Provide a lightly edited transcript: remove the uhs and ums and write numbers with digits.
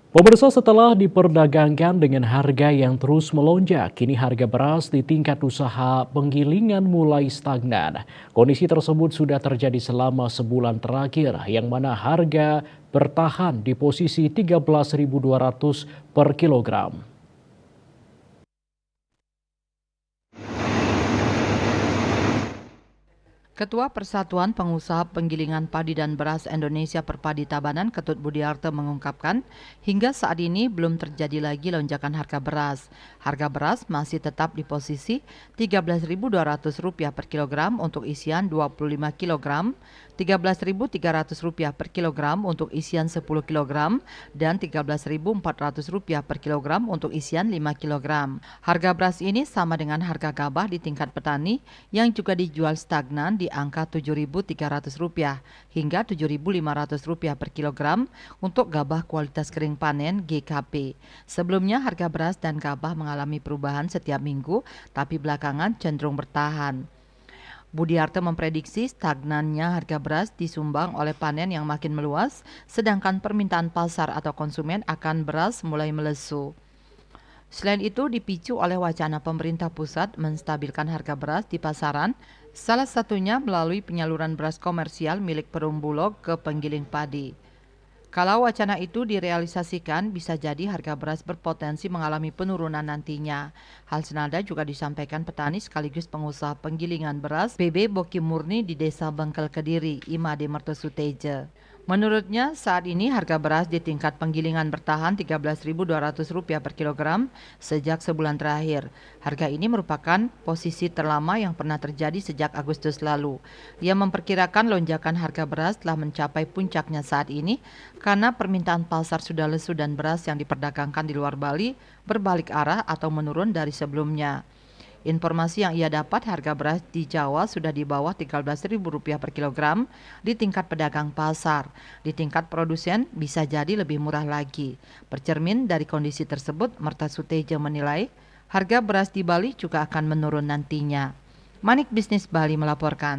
Pemirsa, setelah diperdagangkan dengan harga yang terus melonjak, kini harga beras di tingkat usaha penggilingan mulai stagnan. Kondisi tersebut sudah terjadi selama sebulan terakhir, yang mana harga bertahan di posisi 13.200 per kilogram. Ketua Persatuan Pengusaha Penggilingan Padi dan Beras Indonesia Perpadi Tabanan, Ketut Budiarto mengungkapkan, hingga saat ini belum terjadi lagi lonjakan harga beras. Harga beras masih tetap di posisi Rp13.200 per kilogram untuk isian 25 kilogram, Rp13.300 per kilogram untuk isian 10 kilogram, dan Rp13.400 per kilogram untuk isian 5 kilogram. Harga beras ini sama dengan harga gabah di tingkat petani yang juga dijual stagnan di angka Rp7.300 hingga Rp7.500 per kilogram untuk gabah kualitas kering panen GKP. Sebelumnya harga beras dan gabah mengalami perubahan setiap minggu, tapi belakangan cenderung bertahan. Budiarto memprediksi stagnannya harga beras disumbang oleh panen yang makin meluas, sedangkan permintaan pasar atau konsumen akan beras mulai melesu. Selain itu dipicu oleh wacana pemerintah pusat menstabilkan harga beras di pasaran, salah satunya melalui penyaluran beras komersial milik Perum Bulog ke penggiling padi. Kalau wacana itu direalisasikan, bisa jadi harga beras berpotensi mengalami penurunan nantinya. Hal senada juga disampaikan petani sekaligus pengusaha penggilingan beras PB Boki Murni di Desa Bengkel Kediri, Imade Mertosuteja. Menurutnya, saat ini harga beras di tingkat penggilingan bertahan Rp13.200 per kilogram sejak sebulan terakhir. Harga ini merupakan posisi terlama yang pernah terjadi sejak Agustus lalu. Ia memperkirakan lonjakan harga beras telah mencapai puncaknya saat ini karena permintaan pasar sudah lesu dan beras yang diperdagangkan di luar Bali berbalik arah atau menurun dari sebelumnya. Informasi yang ia dapat, harga beras di Jawa sudah di bawah Rp13.000 per kilogram di tingkat pedagang pasar. Di tingkat produsen bisa jadi lebih murah lagi. Bercermin dari kondisi tersebut, Mertosuteja menilai harga beras di Bali juga akan menurun nantinya. Manik Bisnis Bali melaporkan.